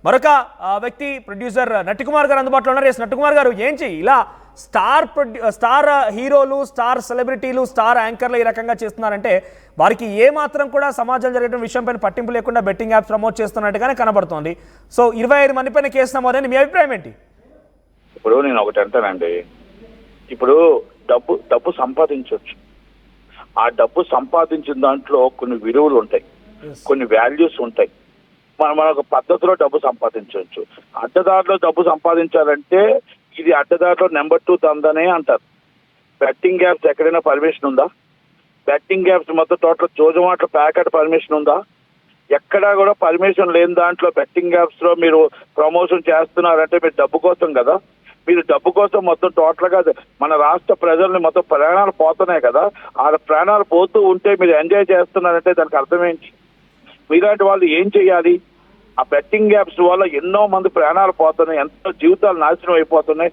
మరొక వ్యక్తి ప్రొడ్యూసర్ నట్టికుమార్ గారు అందుబాటులో ఉన్నారు. నట్టికుమార్ గారు, ఏంటి ఇలా స్టార్ హీరోలు, స్టార్ సెలబ్రిటీలు, స్టార్ యాంకర్లు ఈ రకంగా చేస్తున్నారంటే వారికి ఏ మాత్రం కూడా సమాజం జరిగే విషయంపైన పట్టింపు లేకుండా బెట్టింగ్ యాప్స్ ప్రమోట్ చేస్తున్నట్టుగానే కనబడుతోంది. సో 25 మంది పైన కేసు నమోదని మీ అభిప్రాయం ఏంటి? ఇప్పుడు నేను ఒకటి అంటానండి, ఇప్పుడు డబ్బు సంపాదించవచ్చు. ఆ డబ్బు సంపాదించిన దాంట్లో కొన్ని విలువలు ఉంటాయి, కొన్ని వాల్యూస్ ఉంటాయి. మనం ఒక పద్ధతిలో డబ్బు సంపాదించవచ్చు. అడ్డదారిలో డబ్బు సంపాదించాలంటే ఇది అడ్డదారిలో నెంబర్ 2 దందనే అంటారు. బెట్టింగ్ యాప్స్ ఎక్కడైనా పర్మిషన్ ఉందా? బెట్టింగ్ యాప్స్ మొత్తం టోటల్ జోజమాట్ల ప్యాకెట్ పర్మిషన్ ఉందా? ఎక్కడా కూడా పర్మిషన్ లేని దాంట్లో బెట్టింగ్ యాప్స్ లో మీరు ప్రమోషన్ చేస్తున్నారంటే మీరు డబ్బు కోసం కదా. మీరు డబ్బు కోసం మొత్తం టోటల్ గా మన రాష్ట్ర ప్రజల్ని మొత్తం ప్రాణాలు పోతున్నాయి కదా. ఆ ప్రాణాలు పోతూ ఉంటే మీరు ఎంజాయ్ చేస్తున్నారంటే దానికి అర్థం ఏంటి? మీలాంటి వాళ్ళు ఏం చేయాలి? ఆ బెట్టింగ్ యాప్స్ వల్ల ఎన్నో మంది ప్రాణాలు పోతున్నాయి, ఎంతో జీవితాలు నాశనం అయిపోతున్నాయి.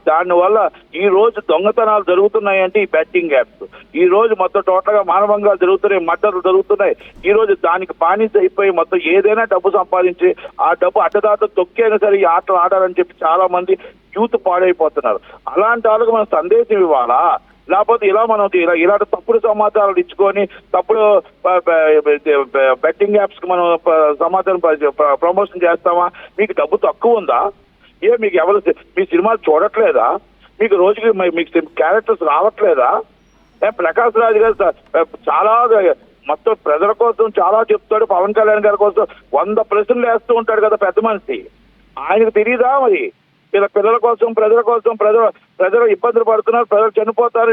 దానివల్ల ఈ రోజు దొంగతనాలు జరుగుతున్నాయి అంటే ఈ బెట్టింగ్ యాప్స్. ఈ రోజు మొత్తం టోటల్ గా మానవంగాలు జరుగుతున్నాయి, మర్డర్లు జరుగుతున్నాయి. ఈ రోజు దానికి బానిస అయిపోయి మొత్తం ఏదైనా డబ్బు సంపాదించి ఆ డబ్బు అడ్డదాత తొక్కైనా సరే ఈ ఆటలు ఆడాలని చెప్పి చాలా మంది యూత్ పాడైపోతున్నారు. అలాంటి వాళ్ళకి మనం సందేశం ఇవ్వాలా? లేకపోతే ఇలా మనం ఇలాంటి తప్పుడు సమాచారాలు ఇచ్చుకొని తప్పుడు బెట్టింగ్ యాప్స్ కి మనం సమాచారం ప్రమోషన్ చేస్తామా? మీకు డబ్బు తక్కువ ఉందా? మీకు ఎవరు మీ సినిమాలు చూడట్లేదా? మీకు రోజుకి మీకు క్యారెక్టర్స్ రావట్లేదా? ప్రకాష్ రాజ్ గారు చాలా మొత్తం ప్రజల కోసం చాలా చెప్తాడు. పవన్ కళ్యాణ్ గారి కోసం 100 ప్రశ్నలు వేస్తూ ఉంటాడు కదా పెద్ద మనిషి. ఆయనకు తెలియదా మరి? ఇలా పిల్లల కోసం ప్రజలు ఇబ్బందులు పడుతున్నారు, ప్రజలు చనిపోతారు,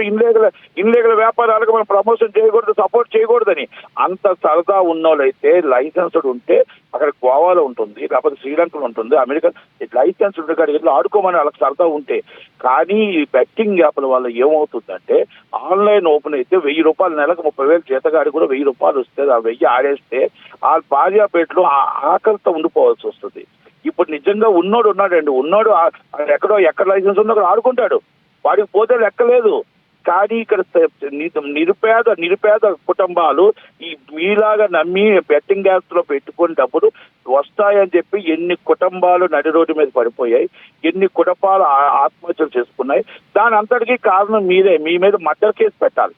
ఇన్లీగల్ వ్యాపారాలకు మనం ప్రమోషన్ చేయకూడదు, సపోర్ట్ చేయకూడదని. అంత సరదా ఉన్నోళ్ళైతే లైసెన్స్డ్ ఉంటే అక్కడ గోవాలో ఉంటుంది, లేకపోతే శ్రీలంకలో ఉంటుంది, అమెరికా లైసెన్స్ ఉంటే కాడికి ఆడుకోమని వాళ్ళకి సరదా ఉంటే. కానీ ఈ బెట్టింగ్ యాప్ల వల్ల ఏమవుతుందంటే ఆన్లైన్ ఓపెన్ అయితే 1000 రూపాయలు నెలకు 30,000 జీతగాడి కూడా 1000 రూపాయలు వస్తే ఆ 1000 ఆడేస్తే ఆ భార్యాపేటలో ఆకలితో ఉండిపోవాల్సి వస్తుంది. ఇప్పుడు నిజంగా ఉన్నాడండి, ఎక్కడ లైసెన్స్ ఉందో అక్కడ ఆడుకుంటాడు, వాడికి పోతే లెక్కలేదు. కానీ ఇక్కడ నిరుపేద కుటుంబాలు ఈ మీలాగా నమ్మి బెట్టింగ్ యాప్స్ లో పెట్టుకుని డబ్బులు వస్తాయని చెప్పి ఎన్ని కుటుంబాలు నడి రోడ్డు మీద పడిపోయాయి, ఎన్ని కుటుంబాలు ఆత్మహత్యలు చేసుకున్నాయి. దాని అంతటికీ కారణం మీరే. మీ మీద మర్డర్ కేసు పెట్టాలి,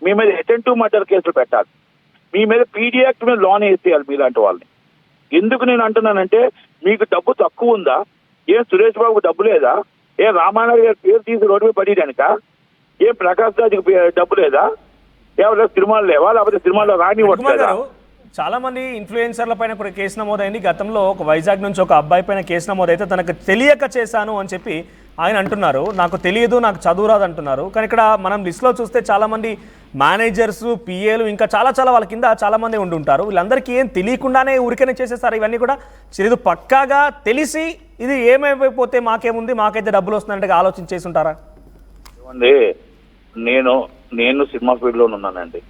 మీ మీద అటెంప్టివ్ మర్డర్ కేసులు పెట్టాలి, మీ మీద పీడీ యాక్ట్ మీద లోన్ వేసేయాలి మీలాంటి వాళ్ళని. ఎందుకు నేను అంటున్నానంటే మీకు డబ్బు తక్కువ ఉందా? సురేష్ బాబుకు డబ్బు లేదా? రామానాయుడు గారి పేరు తీసి రోడ్డు మీద పడిడానిక? ప్రకాష్ రాజుకి డబ్బు లేదా? ఎవరు సినిమాలు లేవా? లేకపోతే సినిమాలో రానివ్వట్లేదా? చాలా మంది ఇన్ఫ్లుయెన్సర్ల పైన కూడా కేసు నమోదైంది. గతంలో ఒక వైజాగ్ నుంచి ఒక అబ్బాయి పైన కేసు నమోదైతే తనకు తెలియక చేశాను అని చెప్పి ఆయన అంటున్నారు. నాకు తెలియదు, నాకు చదువు రాదు అంటున్నారు. కానీ ఇక్కడ మనం లిస్ట్లో చూస్తే చాలామంది మేనేజర్స్, పిఏలు, ఇంకా చాలా వాళ్ళ కింద చాలామంది ఉండుంటారు. వీళ్ళందరికీ ఏం తెలియకుండానే ఊరికనే చేసేస్తారు. ఇవన్నీ కూడా ఇది పక్కాగా తెలిసి ఇది ఏమైపోతే మాకేముంది, మాకైతే డబ్బులు వస్తున్నాయంటే ఆలోచన చేసి ఉంటారా? నేను సినిమా ఫీల్డ్లో ఉన్నానండి.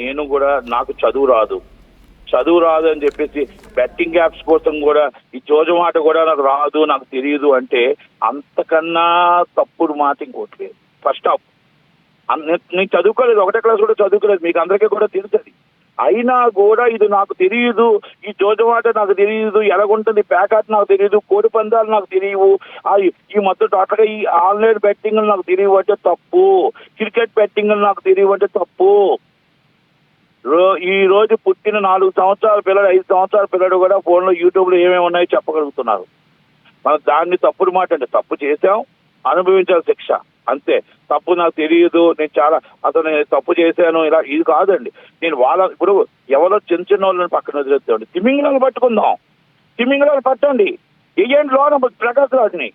నేను కూడా నాకు చదువు రాదు అని చెప్పేసి బెట్టింగ్ యాప్స్ కోసం కూడా ఈ జోజమాట కూడా నాకు రాదు, నాకు తెలియదు అంటే అంతకన్నా తప్పుడు మాట ఇంకోటి. ఫస్ట్ ఆఫ్ నేను చదువుకోలేదు, 1వ క్లాస్ కూడా చదువుకోలేదు, మీకు అందరికీ కూడా తెలుస్తుంది. అయినా కూడా ఇది నాకు తెలియదు, ఈ జోజమాట నాకు తెలియదు, ఎలాగుంటుంది ప్యాకెట్ నాకు తెలియదు, కోడి పందాలు నాకు తెలియవు, ఈ మొత్తం టోటల్గా ఈ ఆన్లైన్ బెట్టింగ్లు నాకు తెలియవు అంటే తప్పు, క్రికెట్ బెట్టింగ్లు నాకు తెలియవు అంటే తప్పు. ఈ రోజు పుట్టిన 4 సంవత్సరాల పిల్లడు, 5 సంవత్సరాల పిల్లడు కూడా ఫోన్లో యూట్యూబ్లో ఏమేమి ఉన్నాయో చెప్పగలుగుతున్నారు. మనం దాన్ని తప్పుడు మాట అంటే తప్పు చేసాం, అనుభవించాలి శిక్ష అంతే. తప్పు నాకు తెలియదు, నేను తప్పు చేశాను ఇలా ఇది కాదండి. నేను ఇప్పుడు ఎవరో చిన్న వాళ్ళని పక్కన వదిలేద్దామండి. తిమింగళాలు పట్టుకుందాం, తిమింగళాలు పట్టండి, వెయ్యండి లోన ప్రకాశ్ రాజుని,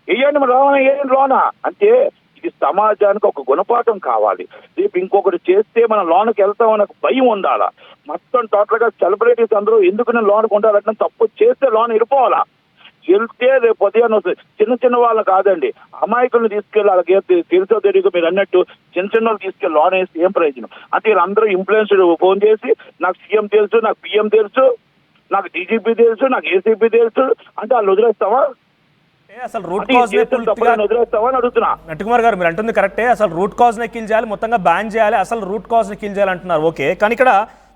వెయ్యండి రావణ, వేయండి లోన అంటే ఇది సమాజానికి ఒక గుణపాఠం కావాలి. రేపు ఇంకొకటి చేస్తే మనం లోనకి వెళ్తామని ఒక భయం ఉండాలా. మొత్తం టోటల్ గా సెలబ్రిటీస్ అందరూ ఎందుకు నేను లోనకు ఉండాలంటే తప్పు చేస్తే లోన వెళ్ళిపోవాలా. వెళ్తే రేపు ఉదయాన్ని వస్తుంది. చిన్న వాళ్ళని కాదండి, అమాయకులను తీసుకెళ్ళి వాళ్ళకి తెలుసో తెలియదు మీరు అన్నట్టు చిన్న వాళ్ళు తీసుకెళ్ళి లోన్ వేసి ఏం ప్రయోజనం? అంటే వీళ్ళందరూ ఇన్ఫ్లుయెన్స్డ్ ఫోన్ చేసి నాకు సీఎం తెలుసు, నాకు పిఎం తెలుసు, నాకు డీజీపీ తెలుసు, నాకు ఏసీపీ తెలుసు అంటే వాళ్ళు వదిలేస్తావా? అసలు రూట్ కాజ్ నట్టికుమార్ గారు మీరు అంటుంది కరెక్టే. అసలు రూట్ కాజ్ ని కిల్ చేయాలి, మొత్తంగా బ్యాన్ చేయాలి, అసలు రూట్ కాజ్ ని కిల్ చేయాలి అంటున్నారు. ఓకే, కానీ ఇక్కడ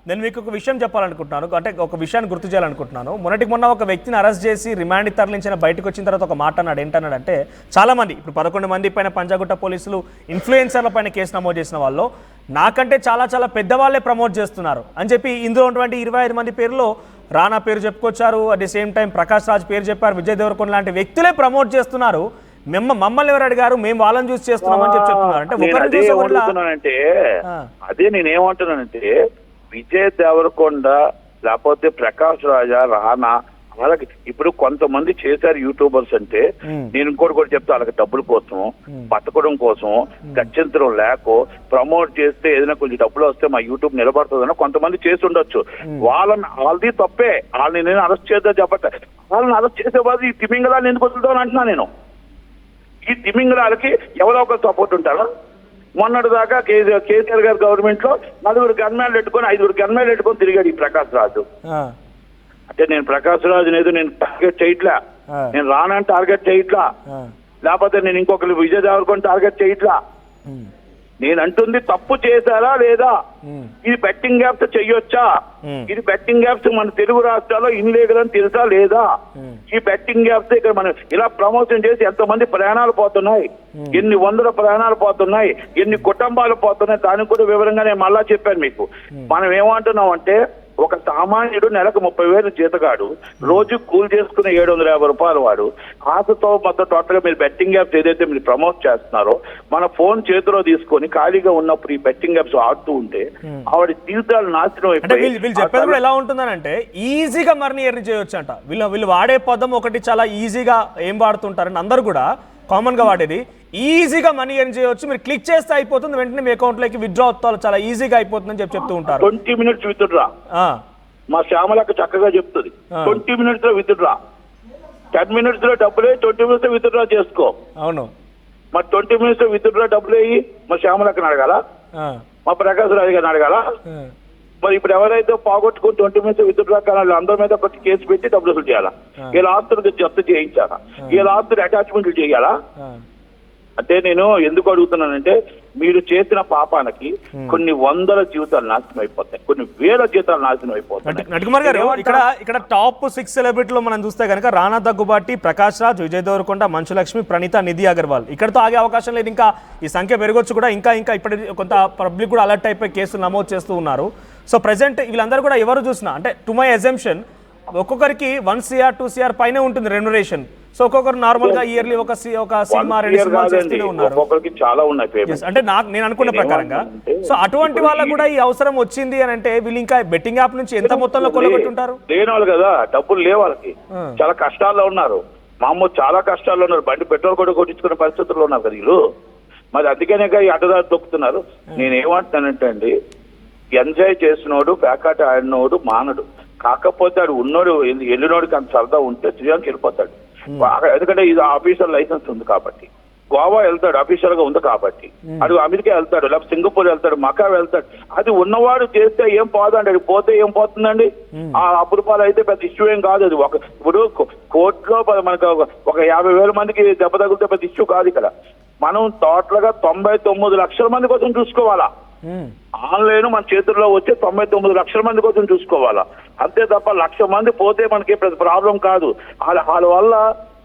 నేను మీకు ఒక విషయం చెప్పాలనుకుంటున్నాను, అంటే ఒక విషయాన్ని గుర్తు చేయాలనుకుంటున్నాను. మొన్న ఒక వ్యక్తిని అరెస్ట్ చేసి రిమాండ్ తరలించిన బయటకు వచ్చిన తర్వాత ఒక మాట అన్నాడు. ఏంటన్నాడంటే, చాలా మంది ఇప్పుడు 11 మంది పైన పంజాగుట్ట పోలీసులు ఇన్ఫ్లుయెన్సర్ల పైన కేసు నమోదు చేసిన వాళ్ళు నాకంటే చాలా పెద్దవాళ్ళే ప్రమోట్ చేస్తున్నారు అని చెప్పి ఇందులో ఉన్నటువంటి 25 మంది పేరులో రానా పేరు చెప్పుకొచ్చారు. At the same time Prakash Raj పేరు చెప్పారు. విజయ్ దేవరకొండ లాంటి వ్యక్తులే ప్రమోట్ చేస్తున్నారు. మమ్మల్ని ఎవరు అడిగారు, మేము వాళ్ళని చూసి చేస్తున్నామని చెప్తున్నారు. అంటే అదే నేనేమంటున్నానంటే, విజయ్ దేవరకొండ లేకపోతే ప్రకాష్ రాజా, రానా, వాళ్ళకి ఇప్పుడు కొంతమంది చేశారు యూట్యూబర్స్ అంటే, నేను ఇంకోటి చెప్తా, వాళ్ళకి డబ్బుల కోసం, బతకడం కోసం, గత్యంతరం లేకో ప్రమోట్ చేస్తే ఏదైనా కొంచెం డబ్బులు వస్తే మా యూట్యూబ్ నిలబడుతుందని కొంతమంది చేసి ఉండొచ్చు. వాళ్ళది తప్పే. వాళ్ళని నేను అరెస్ట్ చేద్దాం చెప్పట్లే. వాళ్ళని అరెస్ట్ చేసే వాళ్ళు ఈ తిమింగళాన్ని ఎందుకు వదులుతామని అంటున్నా నేను. ఈ తిమింగళాలకి ఎవరో ఒకరు సపోర్ట్ ఉంటారా? మొన్నటి దాకా కేసీఆర్ గారి గవర్నమెంట్ లో 4 గన్మ్యాన్లు పెట్టుకొని 5 గన్మ్యాన్లు పెట్టుకొని తిరిగాడు ఈ ప్రకాష్ రాజు. అంటే నేను ప్రకాష్ రాజుని ఏదో నేను టార్గెట్ చేయట్లా, నేను రానని టార్గెట్ చేయట్లా, లేకపోతే నేను ఇంకొకరు విజయ్ దేవరకొండ టార్గెట్ చేయట్లా. నేను అంటుంది తప్పు చేశారా లేదా, ఇది బెట్టింగ్ యాప్స్ చెయ్యొచ్చా, ఇది బెట్టింగ్ యాప్స్ మన తెలుగు రాష్ట్రాల్లో ఇన్లీగల్ అని తెలుసా లేదా, ఈ బెట్టింగ్ యాప్స్ ఇక్కడ మనం ఇలా ప్రమోషన్ చేసి ఎంతమంది ప్రాణాలు పోతున్నాయి, ఎన్ని వందల ప్రాణాలు పోతున్నాయి, ఎన్ని కుటుంబాలు పోతున్నాయి, దానికి కూడా వివరంగా నేను మళ్ళా చెప్పాను మీకు. మనం ఏమంటున్నాం అంటే, ఒక సామాన్యుడు నెలకు 30,000 జీతగాడు, రోజు కూలి చేసుకునే 750 రూపాయలు వాడు, ఆశతో మొత్తం టోటల్ గా మీరు బెట్టింగ్ యాప్స్ ఏదైతే మీరు ప్రమోట్ చేస్తున్నారో, మన ఫోన్ చేతిలో తీసుకొని ఖాళీగా ఉన్నప్పుడు ఈ బెట్టింగ్ యాప్స్ ఆడుతూ ఉంటే ఆవిడ జీవితాలు నాశనం అయిపోయి. వీళ్ళు చెప్పేది కూడా ఎలా ఉంటుందనంటే, ఈజీగా మనీ ఎర్న్ చేయొచ్చు అంట. వీళ్ళు వాడే పదం ఒకటి చాలా ఈజీగా ఏం వాడుతుంటారని అందరూ కూడా కామన్ గా వాడేది, ఈజీగా మనీ ఎర్న్ చేయవచ్చు, మీరు క్లిక్ చేస్తే అయిపోతుంది, వెంటనే మీ అకౌంట్ లోకి విత్డ్రా అవుతారు, చాలా ఈజీగా అయిపోతుందని చెప్తూ ఉంటారు. 20 మినిట్స్ విత్డ్రా. మా శ్యామలక్క చక్కగా చెప్తుంది, 20 మినిట్స్ లో విత్డ్రా, 10 మినిట్స్ లో డబ్బులే, 20 మినిట్స్ లో విత్డ్రా చేసుకో. అవును, మరి 20 మినిట్స్ లో విత్డ్రా డబ్బులు అయ్యి మా శ్యామలక్కని అడగాల, మా ప్రకాశ్ రాజు గారిని అడగాల. మరి ఇప్పుడు ఎవరైతే పోగొట్టుకుని 20 మినిట్స్ విత్డ్రా కానీ అందరి మీద ఒకటి కేసు పెట్టి డబ్బులు వసూలు చేయాలా, వీళ్ళ ఆస్తులు జప్తు చేయించాలా, వీళ్ళ ఆస్తులు అటాచ్మెంట్లు చేయాలా? అంటే నేను ఎందుకు అడుగుతున్నానంటే, మీరు చేసిన పాపానికి కొన్ని వందల జీవితాలు నాశనం అయిపోతాయి, కొన్ని వేల జీవితాలు నాశనం అయిపోతాయి. నటికుమార్ గారు, ఇక్కడ టాప్ 6 సెలబ్రిటీలో మనం చూస్తే కనుక రానా దగ్గుబాటి, ప్రకాష్ రాజ్, విజయ్ దేవరకొండ, మంచు లక్ష్మి, ప్రణీత, నిధి అగర్వాల్. ఇక్కడతో ఆగే అవకాశం లేదు, ఇంకా ఈ సంఖ్య పెరగొచ్చు కూడా. ఇంకా ఇప్పటి కొంత పబ్లిక్ కూడా అలర్ట్ అయిపోయి కేసులు నమోదు చేస్తూ ఉన్నారు. సో ప్రెసెంట్ వీళ్ళందరూ కూడా ఎవరు చూసినా, అంటే టు మై అజంప్షన్ ఒక్కొక్కరికి 1 CR 2 CR పైనే ఉంటుంది రెమ్యునరేషన్. సో ఒక్కొక్కరు నార్మల్ గా ఇయర్లీ ఒక సినిమా 2 సినిమాలు చేస్తూనే ఉన్నారు. చాలా ఉన్నాయి. అంటే నేను అనుకున్న ప్రకారంగా, సో అటువంటి వాళ్ళకు కూడా ఈ అవసరం వచ్చింది అని అంటే, వీళ్ళు ఇంకా బెట్టింగ్ యాప్ నుంచి ఎంత మొత్తంలో కొలగొట్టుంటారు? లేని వాళ్ళు కదా, డబ్బులు లేవు వాళ్ళకి, చాలా కష్టాల్లో ఉన్నారు. మామూలు చాలా కష్టాల్లో ఉన్నారు, బండి పెట్రోల్ కూడా కొట్టించుకునే పరిస్థితుల్లో ఉన్నారు కదా వీళ్ళు. మరి అందుకనే ఈ అడ్డదారి తొక్కుతున్నారు. నేనేమంటున్నానంటే అండి, ఎంజాయ్ చేసినోడు ప్యాకాట ఆడినోడు మానడు, కాకపోతే ఆడు ఉన్నోడు వెళ్ళినోడికి అంత సరదా ఉంటే శ్రీలంక వెళ్ళిపోతాడు. ఎందుకంటే ఇది ఆఫీషియల్ లైసెన్స్ ఉంది కాబట్టి, గోవా వెళ్తాడు ఆఫీషియల్ గా ఉంది కాబట్టి, అడు అమెరికా వెళ్తాడు, లేకపోతే సింగపూర్ వెళ్తాడు, మకా వెళ్తాడు. అది ఉన్నవాడు చేస్తే ఏం పోదండి, అది పోతే ఏం పోతుందండి? ఆ అపురూపాలు అయితే పెద్ద ఇష్యూ ఏం కాదు. అది ఇప్పుడు కోర్టులో మనకు ఒక 50,000 మందికి దెబ్బ తగిలితే పెద్ద ఇష్యూ కాదు. ఇక్కడ మనం టోటల్ గా 99 లక్షల మంది కోసం చూసుకోవాలా. ఆన్లైన్ మన చేతుల్లో వచ్చే 99 లక్షల మంది కోసం చూసుకోవాలా. అంతే తప్ప 1,00,000 మంది పోతే మనకి ప్రాబ్లం కాదు. వాళ్ళ వల్ల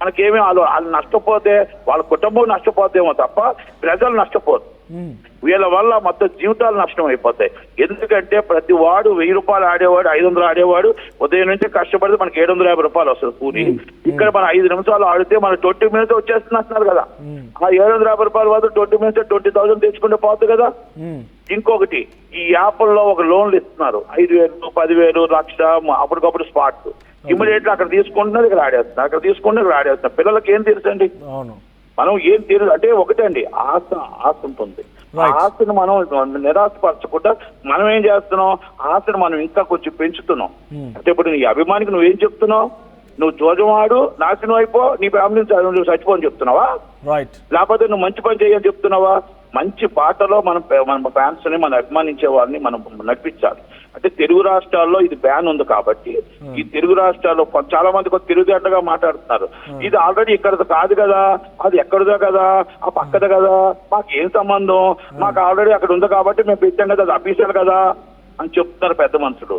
మనకేమీ వాళ్ళు నష్టపోతే వాళ్ళ కుటుంబం నష్టపోతేమో తప్ప ప్రజలు నష్టపోదు. వీళ్ళ వల్ల మొత్తం జీవితాలు నష్టం అయిపోతాయి. ఎందుకంటే ప్రతి వాడు 1,000 రూపాయలు ఆడేవాడు, 500 ఆడేవాడు, ఉదయం నుంచి కష్టపడితే మనకి 750 రూపాయలు వస్తుంది కూలి. ఇక్కడ మనం 5 నిమిషాలు ఆడితే మన 20 మినిట్స్ వచ్చేస్తున్నారు కదా. ఆ 750 రూపాయల వద్ద 20 మినిట్స్ 20,000 తెచ్చుకుంటే పోతుంది కదా. ఇంకొకటి, ఈ యాప్ల్లో ఒక లోన్లు ఇస్తున్నారు, 5,000, 10,000, 1,00,000, అప్పటికప్పుడు స్పాట్ ఇమీడియట్ అక్కడ తీసుకుంటున్నారు, ఇక్కడ ఆడేస్తున్నారు, అక్కడ తీసుకుంటే ఇక్కడ ఆడేస్తున్నారు. పిల్లలకి ఏం తెలుసండి? మనం ఏం తెలియదు. అంటే ఒకటే అండి, ఆశ ఉంటుంది. ఆశను మనం నిరాశపరచకుండా మనం ఏం చేస్తున్నాం, ఆశను మనం ఇంకా కొంచెం పెంచుతున్నాం. అంటే ఇప్పుడు నీ అభిమానికి నువ్వేం చెప్తున్నావు? నువ్వు జోజమాడు నాశనం అయిపో, నీ ఫ్యామిలీ నువ్వు చచ్చిపోని చెప్తున్నావా? లేకపోతే నువ్వు మంచి పని చేయని చెప్తున్నావా? మంచి బాటలో మన ఫ్యాన్స్ ని, మన అభిమానించే వాళ్ళని మనం నడిపించాలి. అంటే తెలుగు రాష్ట్రాల్లో ఇది బ్యాన్ ఉంది కాబట్టి, ఈ తెలుగు రాష్ట్రాల్లో చాలా మంది తెలుగుదేటగా మాట్లాడుతున్నారు. ఇది ఆల్రెడీ ఇక్కడది కాదు కదా, అది ఎక్కడదో కదా, ఆ పక్కద కదా, మాకు ఏం సంబంధం, మాకు ఆల్రెడీ అక్కడ ఉంది కాబట్టి మేము పెట్టాం కదా, అది అఫీషియల్ కదా. అని చెప్తున్నారు పెద్ద మనుషులు.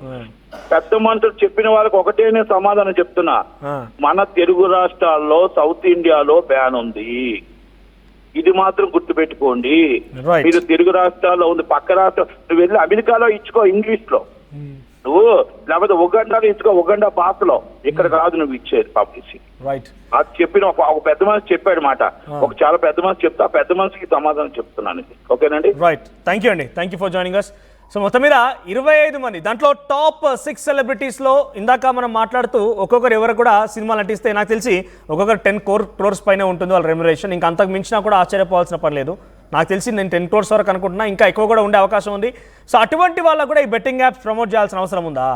పెద్ద మనుషులు చెప్పిన వాళ్ళకి ఒకటే నేను సమాధానం చెప్తున్నా, మన తెలుగు రాష్ట్రాల్లో సౌత్ ఇండియాలో బ్యాన్ ఉంది, ఇది మాత్రం గుర్తుపెట్టుకోండి. మీరు తెలుగు రాష్ట్రాల్లో ఉంది, పక్క రాష్ట్రం నువ్వు వెళ్ళి అమెరికాలో ఇచ్చుకో ఇంగ్లీష్ లో, నువ్వు లేకపోతే ఉగండాలో ఇచ్చుకో ఉగండా భాషలో, ఇక్కడ కాదు నువ్వు ఇచ్చేది పబ్లిసిటీ. అది చెప్పిన ఒక పెద్ద మనిషి చెప్పాడు మాట, ఒక చాలా పెద్ద మనిషి చెప్తా, ఆ పెద్ద మనిషికి సమాధానం చెప్తున్నాను. ఓకేనండి, రైట్. థ్యాంక్ యూ అండి, thank you for joining us. So మొత్తం మీద 25 మంది, దాంట్లో టాప్ 6 సెలబ్రిటీస్లో ఇందాక మనం మాట్లాడుతూ ఒక్కొక్కరు ఎవరు కూడా సినిమాలు నటిస్తే నాకు తెలిసి ఒక్కొక్కరు 10 crores పైన ఉంటుంది వాళ్ళ రెమ్యునరేషన్. ఇంకా అంతకు మించినా కూడా ఆశ్చర్యపోవాల్సిన పని లేదు. నాకు తెలిసి నేను 10 crores వరకు అనుకుంటున్నా, ఇంకా ఎక్కువ కూడా ఉండే అవకాశం ఉంది. సో అటువంటి వాళ్ళకు కూడా ఈ బెట్టింగ్ యాప్స్ ప్రమోట్ చేయాల్సిన అవసరం ఉందా?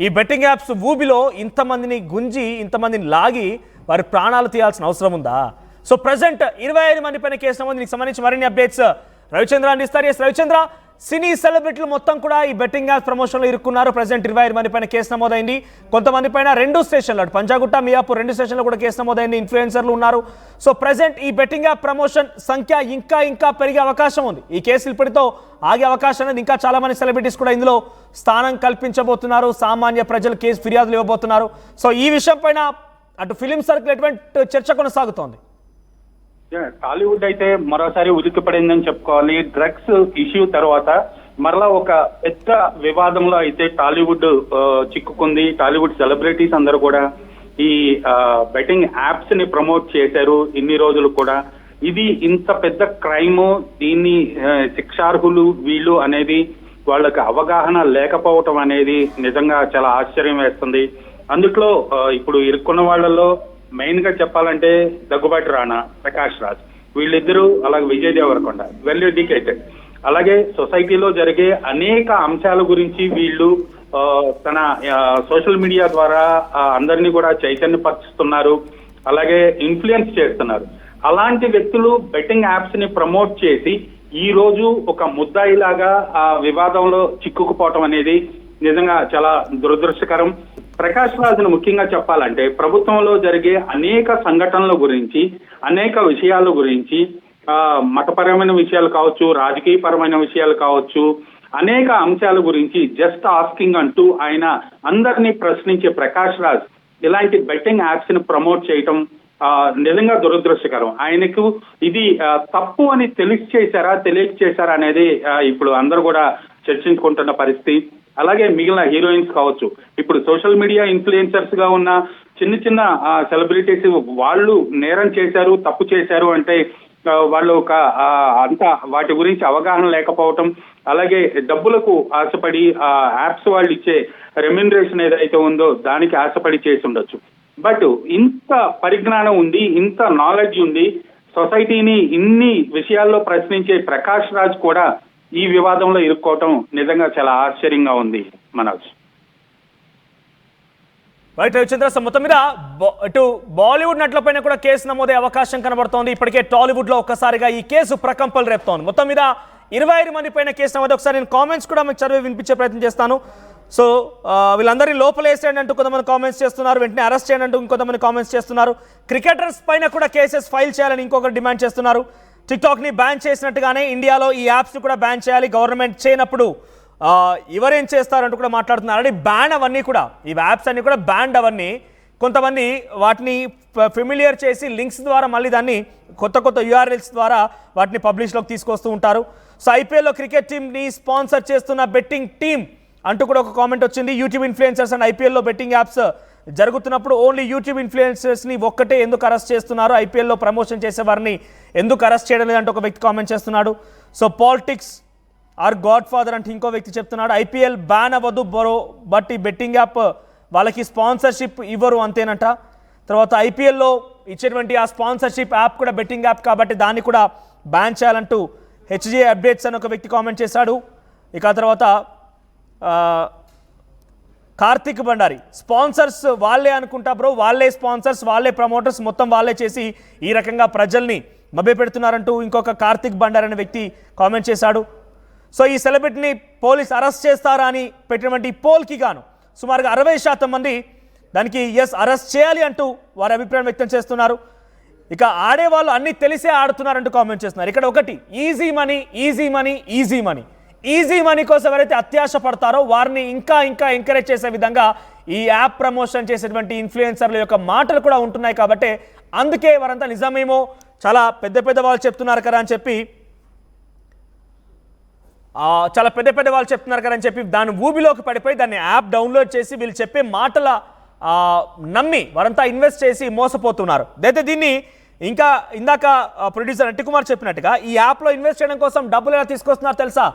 ఈ బెట్టింగ్ యాప్స్ ఊబిలో ఇంతమందిని గుంజి ఇంతమందిని లాగి వారి ప్రాణాలు తీయాల్సిన అవసరం ఉందా? సో ప్రజెంట్ 25 మంది పైన కేసు నమోదు. దీనికి సంబంధించి మరిన్ని అప్డేట్స్ రవిచంద్ర అందిస్తారు. ఎస్ రవిచంద్ర, సినీ సెలబ్రిటీలు మొత్తం కూడా ఈ బెట్టింగ్ యాప్ ప్రమోషన్లో ఇరుక్కున్నారు. ప్రజెంట్ 25 మంది పైన కేసు నమోదైంది. కొంతమంది పైన 2 స్టేషన్లు, అటు పంజాగుట్ట మియాపూర్ 2 స్టేషన్లో కూడా కేసు నమోదైంది. ఇన్ఫ్లుయెన్సర్లు ఉన్నారు. సో ప్రజెంట్ ఈ బెట్టింగ్ యాప్ ప్రమోషన్ సంఖ్య ఇంకా పెరిగే అవకాశం ఉంది. ఈ కేసులు ఇప్పటితో ఆగే అవకాశం అనేది, ఇంకా చాలా మంది సెలబ్రిటీస్ కూడా ఇందులో స్థానం కల్పించబోతున్నారు. సామాన్య ప్రజలు కేసు ఫిర్యాదులు ఇవ్వబోతున్నారు. సో ఈ విషయం పైన అటు ఫిలిం సర్కిల్ ఎటువంటి చర్చ కొనసాగుతోంది? టాలీవుడ్ అయితే మరోసారి ఉలిక్కిపడిందని చెప్పుకోవాలి. డ్రగ్స్ ఇష్యూ తర్వాత మరలా ఒక పెద్ద వివాదంలో అయితే టాలీవుడ్ చిక్కుకుంది. టాలీవుడ్ సెలబ్రిటీస్ అందరూ కూడా ఈ బెట్టింగ్ యాప్స్ ని ప్రమోట్ చేశారు ఇన్ని రోజులు కూడా. ఇది ఇంత పెద్ద క్రైమ్, దీన్ని శిక్షార్హులు వీళ్ళు అనేది వాళ్ళకి అవగాహన లేకపోవటం అనేది నిజంగా చాలా ఆశ్చర్యం వేస్తుంది. అందుట్లో ఇప్పుడు ఇరుక్కున్న వాళ్ళలో మెయిన్ గా చెప్పాలంటే దగ్గుబాటి రాణా, ప్రకాష్ రాజ్, వీళ్ళిద్దరూ, అలాగే విజయ్ దేవరకొండ, వెల్ ఎడ్యుకేటెడ్. అలాగే సొసైటీలో జరిగే అనేక అంశాల గురించి వీళ్ళు తన సోషల్ మీడియా ద్వారా అందరినీ కూడా చైతన్యపరుస్తున్నారు, అలాగే ఇన్ఫ్లుయెన్స్ చేస్తున్నారు. అలాంటి వ్యక్తులు బెట్టింగ్ యాప్స్ ని ప్రమోట్ చేసి ఈ రోజు ఒక ముద్దాయిలాగా ఆ వివాదంలో చిక్కుకుపోవటం అనేది నిజంగా చాలా దురదృష్టకరం. ప్రకాష్ రాజ్ను ముఖ్యంగా చెప్పాలంటే ప్రభుత్వంలో జరిగే అనేక సంఘటనల గురించి, అనేక విషయాల గురించి, మతపరమైన విషయాలు కావచ్చు, రాజకీయపరమైన విషయాలు కావచ్చు, అనేక అంశాల గురించి జస్ట్ ఆస్కింగ్ అంటూ ఆయన అందరినీ ప్రశ్నించే ప్రకాష్ రాజ్ ఇలాంటి బెట్టింగ్ యాప్స్ ని ప్రమోట్ చేయటం నిజంగా దురదృష్టకరం. ఆయనకు ఇది తప్పు అని తెలియక చేశారా అనేది ఇప్పుడు అందరూ కూడా చర్చించుకుంటున్న పరిస్థితి. అలాగే మిగిలిన హీరోయిన్స్ కావచ్చు, ఇప్పుడు సోషల్ మీడియా ఇన్ఫ్లుయెన్సర్స్ గా ఉన్న చిన్న సెలబ్రిటీస్ వాళ్ళు నేరం చేశారు, తప్పు చేశారు అంటే వాళ్ళు ఒక అంతా వాటి గురించి అవగాహన లేకపోవటం, అలాగే డబ్బులకు ఆశపడి యాప్స్ వాళ్ళు ఇచ్చే రెమ్యునరేషన్ ఏదైతే ఉందో దానికి ఆశపడి చేసి ఉండొచ్చు. బట్ ఇంత పరిజ్ఞానం ఉంది, ఇంత నాలెడ్జ్ ఉంది, సొసైటీని ఇన్ని విషయాల్లో ప్రశ్నించే ప్రకాష్ రాజ్ కూడా ఈ వివాదంలో ఇరుక్కోవటం నిజంగా చాలా ఆశ్చర్యంగా ఉంది. మనోజ్, రైట్ రవిచంద్ర, మొత్తం మీద ఇటు బాలీవుడ్ నటులపైన కూడా కేసు నమోదే అవకాశం కనబడుతోంది. ఇప్పటికే టాలీవుడ్ లో ఒక్కసారిగా ఈ కేసు ప్రకంపనలు రేపుతోంది. మొత్తం మీద 25 మంది పైన కేసు నమోదు. ఒకసారి నేను కామెంట్స్ కూడా మీకు చదివి వినిపించే ప్రయత్నం చేస్తాను. సో వీళ్ళందరినీ లోపలేసేయండి అంటూ కొంతమంది కామెంట్స్ చేస్తున్నారు, వెంటనే అరెస్ట్ చేయండి అంటూ ఇంకొంతమంది కామెంట్స్ చేస్తున్నారు. క్రికెటర్స్ పైన కూడా కేసెస్ ఫైల్ చేయాలని ఇంకొకరు డిమాండ్ చేస్తున్నారు. టిక్టాక్ని బ్యాన్ చేసినట్టుగానే ఇండియాలో ఈ యాప్స్ని కూడా బ్యాన్ చేయాలి, గవర్నమెంట్ చేయనప్పుడు ఎవరేం చేస్తారంటూ కూడా మాట్లాడుతున్నారు. ఆల్రెడీ బ్యాన్ అవన్నీ కూడా, ఈ యాప్స్ అన్నీ కూడా బ్యాన్డ్ అవన్నీ. కొంతమంది వాటిని ఫెమిలియర్ చేసి లింక్స్ ద్వారా మళ్ళీ దాన్ని కొత్త URLs ద్వారా వాటిని పబ్లిష్లోకి తీసుకొస్తూ ఉంటారు. సో ఐపీఎల్లో క్రికెట్ టీమ్ని స్పాన్సర్ చేస్తున్న బెట్టింగ్ టీమ్ అంటూ కూడా ఒక కామెంట్ వచ్చింది. యూట్యూబ్ ఇన్ఫ్లుయెన్సర్స్ అండ్ ఐపీఎల్లో బెట్టింగ్ యాప్స్ జరుగుతున్నప్పుడు ఓన్లీ యూట్యూబ్ ఇన్ఫ్లుయెన్సర్స్ని ఒక్కటే ఎందుకు అరెస్ట్ చేస్తున్నారు, ఐపీఎల్లో ప్రమోషన్ చేసే వారిని ఎందుకు అరెస్ట్ చేయడం లేదంటే ఒక వ్యక్తి కామెంట్ చేస్తున్నాడు. So politics are godfather అంటే ఇంకో వ్యక్తి చెప్తున్నాడు. ఐపీఎల్ బ్యాన్ అవ్వదు బట్ ఈ బెట్టింగ్ యాప్ వాళ్ళకి స్పాన్సర్షిప్ ఇవ్వరు అంతేనంట. తర్వాత ఐపీఎల్లో ఇచ్చేటువంటి ఆ స్పాన్సర్షిప్ యాప్ కూడా బెట్టింగ్ యాప్ కాబట్టి దాన్ని కూడా బ్యాన్ చేయాలంటూ హెచ్జే అప్డేట్స్ అని ఒక వ్యక్తి కామెంట్ చేశాడు. ఇక తర్వాత కార్తిక్ బండారి స్పాన్సర్స్ వాళ్ళే అనుకుంటా బ్రో, వాళ్ళే స్పాన్సర్స్, వాళ్ళే ప్రమోటర్స్, మొత్తం వాళ్ళే చేసి ఈ రకంగా ప్రజల్ని మభ్యపెడుతున్నారంటూ ఇంకొక కార్తిక్ బండారి అనే వ్యక్తి కామెంట్ చేశాడు. సో ఈ సెలబ్రిటీని పోలీస్ అరెస్ట్ చేస్తారా అని పెట్టినటువంటి పోల్కి గాను సుమారుగా 60% మంది దానికి అరెస్ట్ చేయాలి అంటూ వారి అభిప్రాయం వ్యక్తం చేస్తున్నారు. ఇక ఆడేవాళ్ళు అన్నీ తెలిసే ఆడుతున్నారంటూ కామెంట్ చేస్తున్నారు. ఇక్కడ ఒకటి easy money, easy money, easy money. Easy money కోసం ఎవరైతే అత్యాశ పడతారో వారిని ఇంకా ఇంకా ఎంకరేజ్ చేసే విధంగా ఈ యాప్ ప్రమోషన్ చేసేటువంటి ఇన్ఫ్లుయెన్సర్ల యొక్క మాటలు కూడా ఉంటున్నాయి. కాబట్టి అందుకే వారంతా నిజమేమో చాలా పెద్ద పెద్ద వాళ్ళు చెప్తున్నారు కదా అని చెప్పి దాని ఊబిలోకి పడిపోయి దాన్ని యాప్ డౌన్లోడ్ చేసి వీళ్ళు చెప్పే మాటల నమ్మి వారంతా ఇన్వెస్ట్ చేసి మోసపోతున్నారు. అయితే దీన్ని ఇంకా ఇందాక ప్రొడ్యూసర్ నట్టికుమార్ చెప్పినట్టుగా ఈ యాప్లో ఇన్వెస్ట్ చేయడం కోసం డబ్బులు ఎలా తీసుకొస్తున్నారు తెలుసా?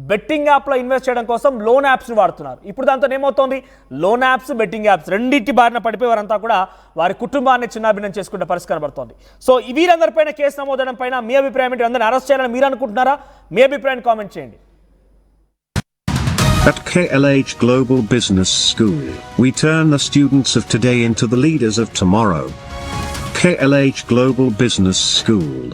బెట్టింగ్ యాప్లో ఇన్వెస్ట్ చేయడం కోసం లోన్ యాప్స్ని వాడుతున్నారు. ఇప్పుడు దాంతో ఏమవుతోంది, లోన్ యాప్స్, బెట్టింగ్ యాప్స్ రెండింటి బారిన పడిపోయి వారంతా కూడా వారి కుటుంబాన్ని చిన్నాభిన్నం చేసుకునే పరిస్థితి కనబడుతోంది. సో వీరందరిపైన కేసు నమోదడం పైన మీ అభిప్రాయం ఏంటి? అందరిని అరెస్ట్ చేయాలని మీరు అనుకుంటున్నారా? మీ అభిప్రాయాన్ని కామెంట్ చేయండి. At KLH Global Business School, we turn the students of today into the leaders of tomorrow. KLH Global Business School.